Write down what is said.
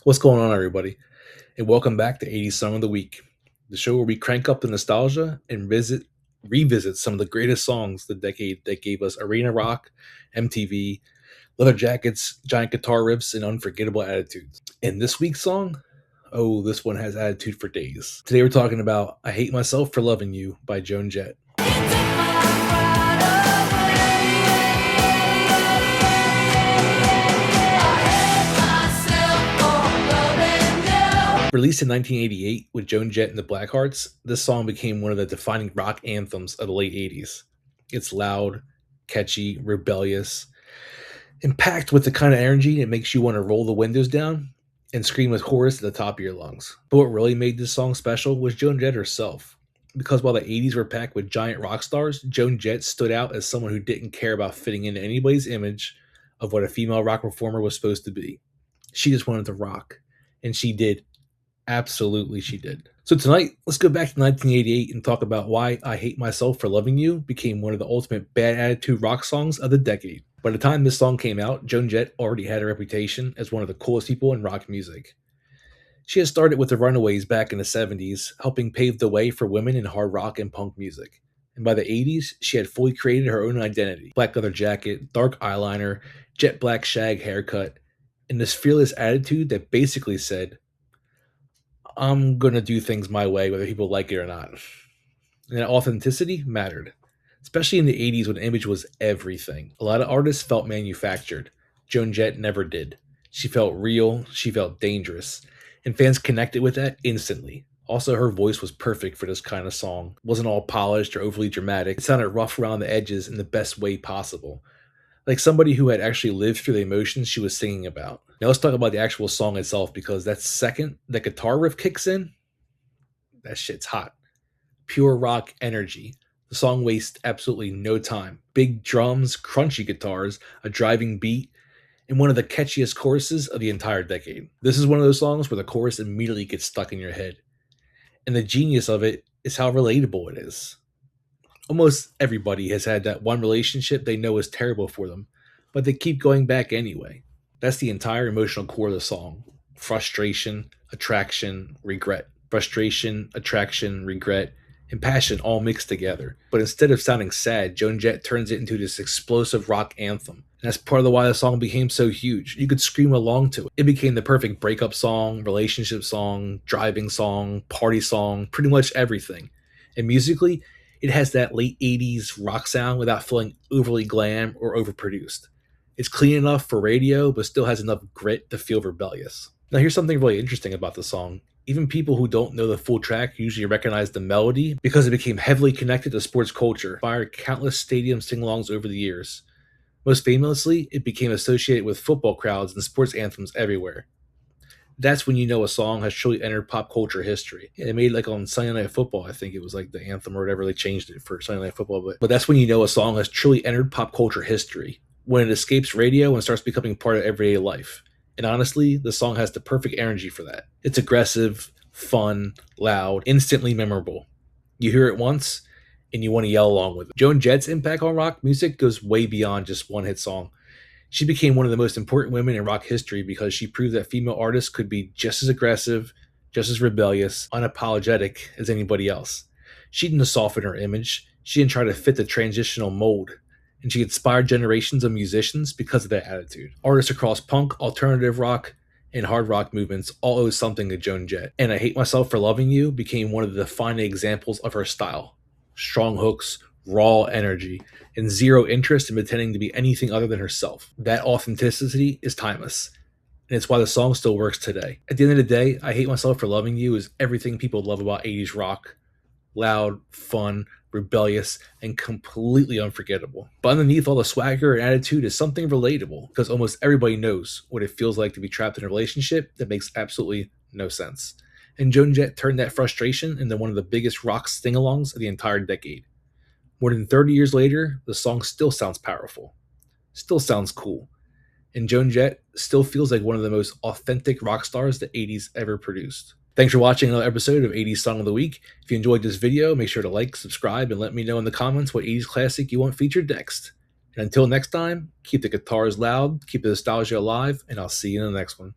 What's going on, everybody? And welcome back to 80s Song of the Week, the show where we crank up the nostalgia and revisit some of the greatest songs of the decade that gave us arena rock, MTV, leather jackets, giant guitar riffs, and unforgettable attitudes. And this week's song, oh, this one has attitude for days. Today we're talking about I Hate Myself for Loving You by Joan Jett. Released in 1988 with Joan Jett and the Blackhearts, this song became one of the defining rock anthems of the late 80s. It's loud, catchy, rebellious, and packed with the kind of energy that makes you want to roll the windows down and scream a chorus at the top of your lungs. But what really made this song special was Joan Jett herself. Because while the 80s were packed with giant rock stars, Joan Jett stood out as someone who didn't care about fitting into anybody's image of what a female rock performer was supposed to be. She just wanted to rock, and she did. Absolutely, she did. So tonight, let's go back to 1988 and talk about why I Hate Myself for Loving You became one of the ultimate bad attitude rock songs of the decade. By the time this song came out, Joan Jett already had a reputation as one of the coolest people in rock music. She had started with the Runaways back in the 70s, helping pave the way for women in hard rock and punk music. And by the 80s, she had fully created her own identity. Black leather jacket, dark eyeliner, jet black shag haircut, and this fearless attitude that basically said, I'm going to do things my way, whether people like it or not. And that authenticity mattered, especially in the 80s when image was everything. A lot of artists felt manufactured. Joan Jett never did. She felt real, she felt dangerous, and fans connected with that instantly. Also, her voice was perfect for this kind of song. It wasn't all polished or overly dramatic. It sounded rough around the edges in the best way possible, like somebody who had actually lived through the emotions she was singing about. Now let's talk about the actual song itself, because that second that guitar riff kicks in, that shit's hot. Pure rock energy. The song wastes absolutely no time. Big drums, crunchy guitars, a driving beat, and one of the catchiest choruses of the entire decade. This is one of those songs where the chorus immediately gets stuck in your head. And the genius of it is how relatable it is. Almost everybody has had that one relationship they know is terrible for them, but they keep going back anyway. That's the entire emotional core of the song. Frustration, attraction, regret. Frustration, attraction, regret, and passion all mixed together. But instead of sounding sad, Joan Jett turns it into this explosive rock anthem. And that's part of why the song became so huge. You could scream along to it. It became the perfect breakup song, relationship song, driving song, party song, pretty much everything. And musically, it has that late 80s rock sound without feeling overly glam or overproduced. It's clean enough for radio, but still has enough grit to feel rebellious. Now here's something really interesting about the song. Even people who don't know the full track usually recognize the melody because it became heavily connected to sports culture, inspired countless stadium sing-alongs over the years. Most famously, it became associated with football crowds and sports anthems everywhere. That's when you know a song has truly entered pop culture history. And they made like on Sunday Night Football, I think it was like the anthem or whatever, they changed it for Sunday Night Football. But that's when you know a song has truly entered pop culture history, when it escapes radio and starts becoming part of everyday life. And honestly, the song has the perfect energy for that. It's aggressive, fun, loud, instantly memorable. You hear it once, and you want to yell along with it. Joan Jett's impact on rock music goes way beyond just one hit song. She became one of the most important women in rock history because she proved that female artists could be just as aggressive, just as rebellious, unapologetic as anybody else. She didn't soften her image. She didn't try to fit the transitional mold. And she inspired generations of musicians because of that attitude. Artists across punk, alternative rock, and hard rock movements all owe something to Joan Jett. And I Hate Myself for Loving You became one of the defining examples of her style. Strong hooks, raw energy, and zero interest in pretending to be anything other than herself. That authenticity is timeless, and it's why the song still works today. At the end of the day, I Hate Myself for Loving You is everything people love about 80s rock. Loud, fun, rebellious, and completely unforgettable. But underneath all the swagger and attitude is something relatable, because almost everybody knows what it feels like to be trapped in a relationship that makes absolutely no sense. And Joan Jett turned that frustration into one of the biggest rock sing-alongs of the entire decade. More than 30 years later, the song still sounds powerful, still sounds cool, and Joan Jett still feels like one of the most authentic rock stars the 80s ever produced. Thanks for watching another episode of 80s Song of the Week. If you enjoyed this video, make sure to like, subscribe, and let me know in the comments what 80s classic you want featured next. And until next time, keep the guitars loud, keep the nostalgia alive, and I'll see you in the next one.